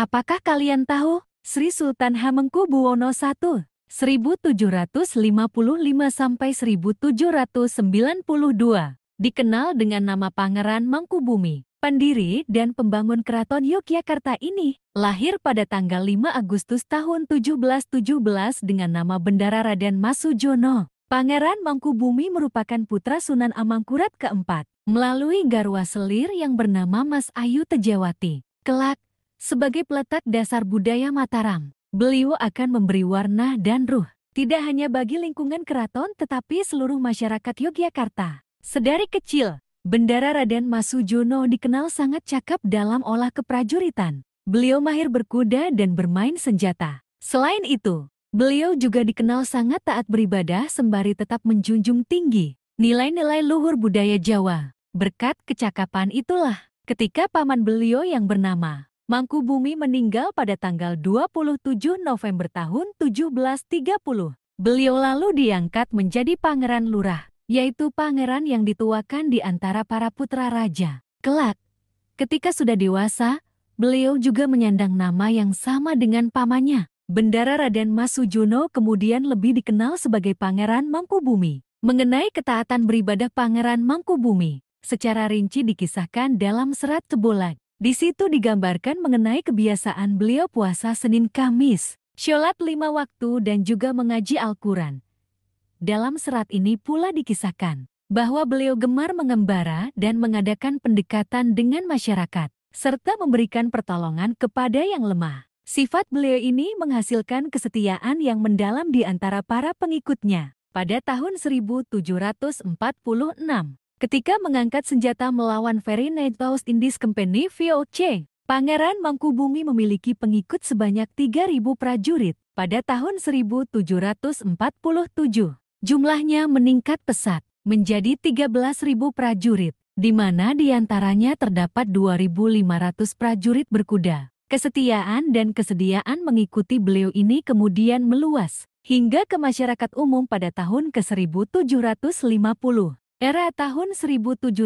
Apakah kalian tahu, Sri Sultan Hamengkubuwono I, 1755–1792, dikenal dengan nama Pangeran Mangkubumi, pendiri dan pembangun Keraton Yogyakarta ini, lahir pada tanggal 5 Agustus tahun 1717 dengan nama Bendara Raden Masujono. Pangeran Mangkubumi merupakan putra Sunan Amangkurat keempat, melalui garwa selir yang bernama Mas Ayu Tejawati. Kelak, sebagai peletak dasar budaya Mataram, beliau akan memberi warna dan ruh, tidak hanya bagi lingkungan keraton tetapi seluruh masyarakat Yogyakarta. Sedari kecil, Bendara Raden Masujono dikenal sangat cakap dalam olah keprajuritan. Beliau mahir berkuda dan bermain senjata. Selain itu, beliau juga dikenal sangat taat beribadah sembari tetap menjunjung tinggi nilai-nilai luhur budaya Jawa. Berkat kecakapan itulah, ketika paman beliau yang bernama Mangkubumi meninggal pada tanggal 27 November tahun 1730. Beliau lalu diangkat menjadi Pangeran Lurah, yaitu pangeran yang dituakan di antara para putra raja. Kelak, ketika sudah dewasa, beliau juga menyandang nama yang sama dengan pamannya. Bendara Raden Masujono kemudian lebih dikenal sebagai Pangeran Mangkubumi. Mengenai ketaatan beribadah Pangeran Mangkubumi, secara rinci dikisahkan dalam serat Cebolak. Di situ digambarkan mengenai kebiasaan beliau puasa Senin Kamis, sholat 5 waktu dan juga mengaji Al-Quran. Dalam serat ini pula dikisahkan bahwa beliau gemar mengembara dan mengadakan pendekatan dengan masyarakat, serta memberikan pertolongan kepada yang lemah. Sifat beliau ini menghasilkan kesetiaan yang mendalam di antara para pengikutnya. Pada tahun 1746, ketika mengangkat senjata melawan Very North Indies Company (VOC), Pangeran Mangkubumi memiliki pengikut sebanyak 3.000 prajurit. Pada tahun 1747, jumlahnya meningkat pesat menjadi 13.000 prajurit, di mana diantaranya terdapat 2.500 prajurit berkuda. Kesetiaan dan kesediaan mengikuti beliau ini kemudian meluas hingga ke masyarakat umum pada tahun ke-1750. Era tahun 1740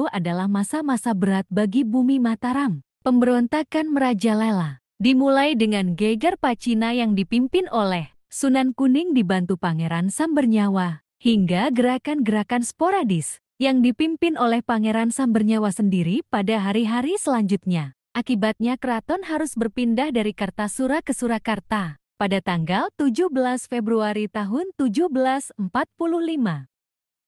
adalah masa-masa berat bagi bumi Mataram. Pemberontakan merajalela, dimulai dengan Geger Pacina yang dipimpin oleh Sunan Kuning dibantu Pangeran Sambernyawa, hingga gerakan-gerakan sporadis yang dipimpin oleh Pangeran Sambernyawa sendiri pada hari-hari selanjutnya. Akibatnya keraton harus berpindah dari Kartasura ke Surakarta pada tanggal 17 Februari tahun 1745.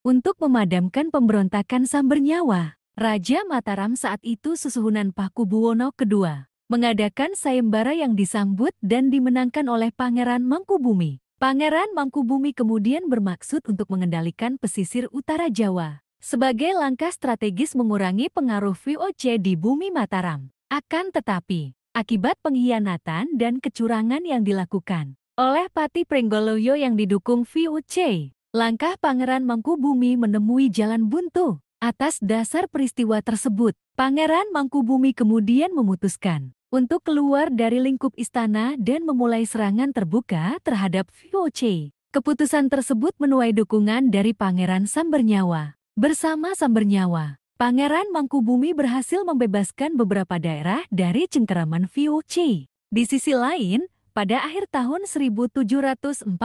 Untuk memadamkan pemberontakan Sambernyawa, Raja Mataram saat itu Susuhunan Pakubuwono II mengadakan sayembara yang disambut dan dimenangkan oleh Pangeran Mangkubumi. Pangeran Mangkubumi kemudian bermaksud untuk mengendalikan pesisir utara Jawa sebagai langkah strategis mengurangi pengaruh VOC di bumi Mataram. Akan tetapi, akibat pengkhianatan dan kecurangan yang dilakukan oleh Pati Prenggoloyo yang didukung VOC, langkah Pangeran Mangkubumi menemui jalan buntu. Atas dasar peristiwa tersebut, Pangeran Mangkubumi kemudian memutuskan untuk keluar dari lingkup istana dan memulai serangan terbuka terhadap VOC. Keputusan tersebut menuai dukungan dari Pangeran Sambernyawa. Bersama Sambernyawa, Pangeran Mangkubumi berhasil membebaskan beberapa daerah dari cengkeraman VOC. Di sisi lain, pada akhir tahun 1749,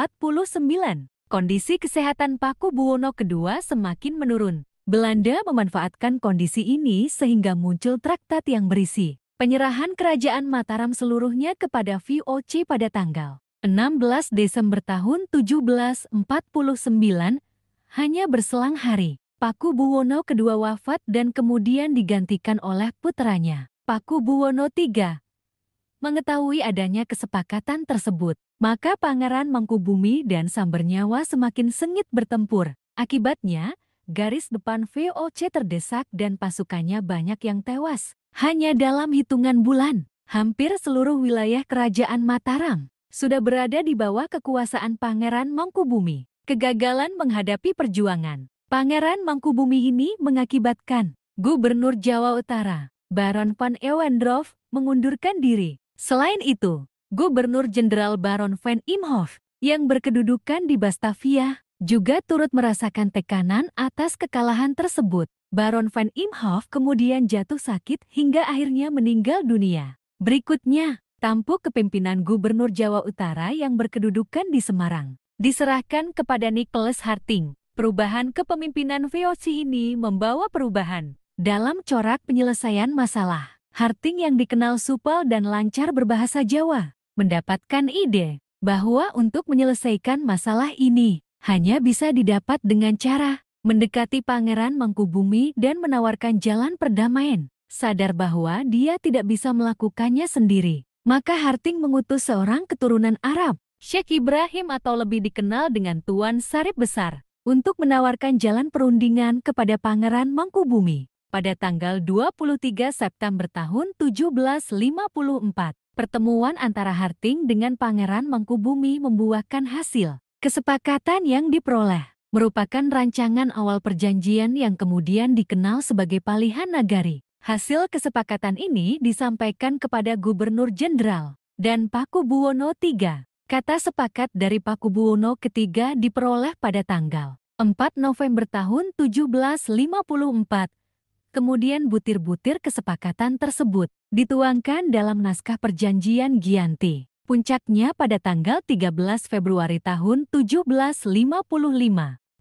kondisi kesehatan Pakubuwono II semakin menurun. Belanda memanfaatkan kondisi ini sehingga muncul traktat yang berisi penyerahan kerajaan Mataram seluruhnya kepada VOC pada tanggal 16 Desember tahun 1749. Hanya berselang hari, Pakubuwono II wafat dan kemudian digantikan oleh putranya, Pakubuwono III. Mengetahui adanya kesepakatan tersebut, maka Pangeran Mangkubumi dan Sambernyawa semakin sengit bertempur. Akibatnya, garis depan VOC terdesak dan pasukannya banyak yang tewas. Hanya dalam hitungan bulan, hampir seluruh wilayah kerajaan Mataram sudah berada di bawah kekuasaan Pangeran Mangkubumi. Kegagalan menghadapi perjuangan Pangeran Mangkubumi ini mengakibatkan Gubernur Jawa Utara, Baron van Ewendorf, mengundurkan diri. Selain itu, Gubernur Jenderal Baron van Imhoff yang berkedudukan di Batavia juga turut merasakan tekanan atas kekalahan tersebut. Baron van Imhoff kemudian jatuh sakit hingga akhirnya meninggal dunia. Berikutnya, tampuk kepemimpinan Gubernur Jawa Utara yang berkedudukan di Semarang diserahkan kepada Nicholas Harting. Perubahan kepemimpinan VOC ini membawa perubahan dalam corak penyelesaian masalah. Harting yang dikenal supel dan lancar berbahasa Jawa mendapatkan ide bahwa untuk menyelesaikan masalah ini hanya bisa didapat dengan cara mendekati Pangeran Mangkubumi dan menawarkan jalan perdamaian. Sadar bahwa dia tidak bisa melakukannya sendiri, maka Harting mengutus seorang keturunan Arab, Syekh Ibrahim atau lebih dikenal dengan Tuan Sarip Besar, untuk menawarkan jalan perundingan kepada Pangeran Mangkubumi. Pada tanggal 23 September tahun 1754, pertemuan antara Harting dengan Pangeran Mangkubumi membuahkan hasil. Kesepakatan yang diperoleh merupakan rancangan awal perjanjian yang kemudian dikenal sebagai Palihan Nagari. Hasil kesepakatan ini disampaikan kepada Gubernur Jenderal dan Pakubuwono III. Kata sepakat dari Pakubuwono ketiga diperoleh pada tanggal 4 November tahun 1754. Kemudian butir-butir kesepakatan tersebut dituangkan dalam naskah perjanjian Giyanti. Puncaknya pada tanggal 13 Februari tahun 1755.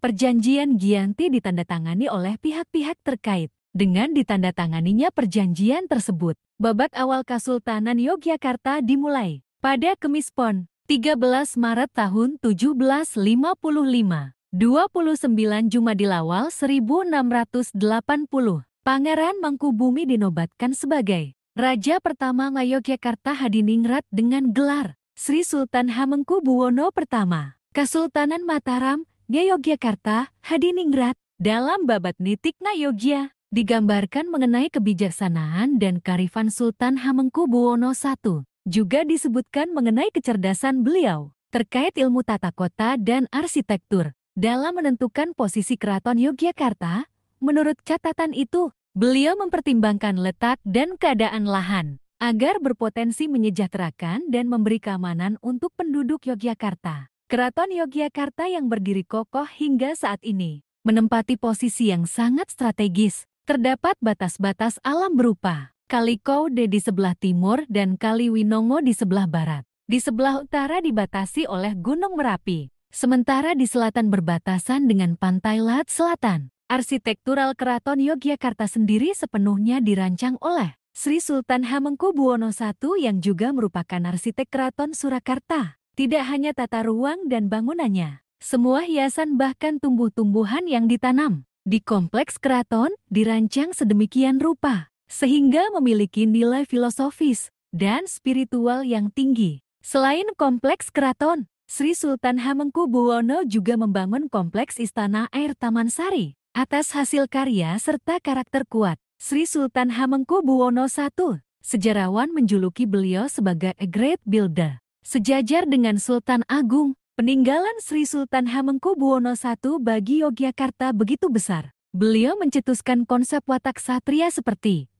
Perjanjian Giyanti ditandatangani oleh pihak-pihak terkait. Dengan ditandatanganinya perjanjian tersebut, babak awal Kesultanan Yogyakarta dimulai pada Kamis Pon, 13 Maret tahun 1755, 29 Jumadil Awal 1680. Pangeran Mangkubumi dinobatkan sebagai Raja pertama Ngayogyakarta Hadiningrat dengan gelar Sri Sultan Hamengkubuwono I. Kesultanan Mataram, Ngayogyakarta, Hadiningrat. Dalam babat Nitik Ngayogya, digambarkan mengenai kebijaksanaan dan kearifan Sultan Hamengkubuwono I. Juga disebutkan mengenai kecerdasan beliau terkait ilmu tata kota dan arsitektur dalam menentukan posisi Keraton Yogyakarta. Menurut catatan itu, beliau mempertimbangkan letak dan keadaan lahan agar berpotensi menyejahterakan dan memberi keamanan untuk penduduk Yogyakarta. Keraton Yogyakarta yang berdiri kokoh hingga saat ini menempati posisi yang sangat strategis. Terdapat batas-batas alam berupa Kali Kaude di sebelah timur dan Kali Winongo di sebelah barat. Di sebelah utara dibatasi oleh Gunung Merapi, sementara di selatan berbatasan dengan Pantai Laut Selatan. Arsitektural Keraton Yogyakarta sendiri sepenuhnya dirancang oleh Sri Sultan Hamengkubuwono I yang juga merupakan arsitek Keraton Surakarta. Tidak hanya tata ruang dan bangunannya, semua hiasan bahkan tumbuh-tumbuhan yang ditanam di kompleks keraton dirancang sedemikian rupa, sehingga memiliki nilai filosofis dan spiritual yang tinggi. Selain kompleks keraton, Sri Sultan Hamengkubuwono juga membangun kompleks Istana Air Taman Sari. Atas hasil karya serta karakter kuat, Sri Sultan Hamengkubuwono I, sejarawan menjuluki beliau sebagai a great builder. Sejajar dengan Sultan Agung, peninggalan Sri Sultan Hamengkubuwono I bagi Yogyakarta begitu besar. Beliau mencetuskan konsep watak satria seperti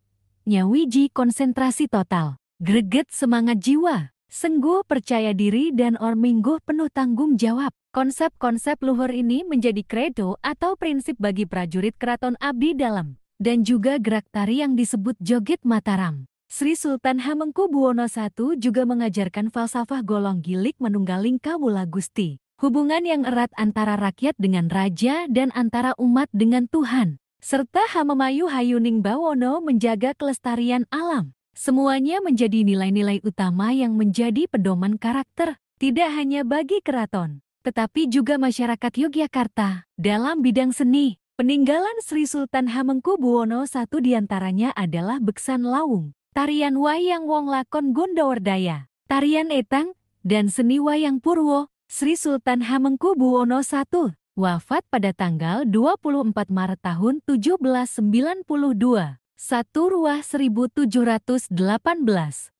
nyawiji konsentrasi total, greget semangat jiwa, sengguh percaya diri dan ormingguh penuh tanggung jawab. Konsep-konsep luhur ini menjadi kredo atau prinsip bagi prajurit Keraton Abdi Dalam dan juga gerak tari yang disebut Joget Mataram. Sri Sultan Hamengkubuwono I juga mengajarkan falsafah golong gilik manunggaling kawula Gusti. Hubungan yang erat antara rakyat dengan raja dan antara umat dengan Tuhan. Serta Hamemayu Hayuning Bawono menjaga kelestarian alam. Semuanya menjadi nilai-nilai utama yang menjadi pedoman karakter. Tidak hanya bagi keraton, tetapi juga masyarakat Yogyakarta. Dalam bidang seni, peninggalan Sri Sultan Hamengkubuwono I diantaranya adalah Beksan Lawung, tarian wayang wong lakon Gondowerdaya, tarian etang, dan seni wayang Purwo. Sri Sultan Hamengkubuwono I wafat pada tanggal 24 Maret tahun 1792, 1 Ruah 1718,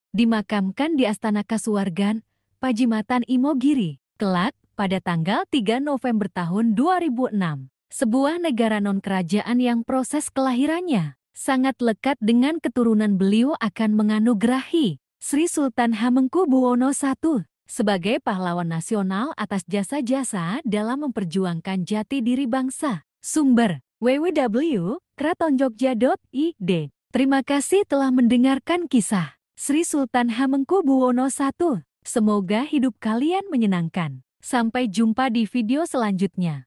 dimakamkan di Astana Kasuwargan, Pajimatan Imogiri, kelak pada tanggal 3 November tahun 2006. Sebuah negara non-kerajaan yang proses kelahirannya sangat lekat dengan keturunan beliau akan menganugerahi Sri Sultan Hamengkubuwono I sebagai pahlawan nasional atas jasa-jasa dalam memperjuangkan jati diri bangsa. Sumber www.keratonjogja.id. Terima kasih telah mendengarkan kisah Sri Sultan Hamengkubuwono I. Semoga hidup kalian menyenangkan. Sampai jumpa di video selanjutnya.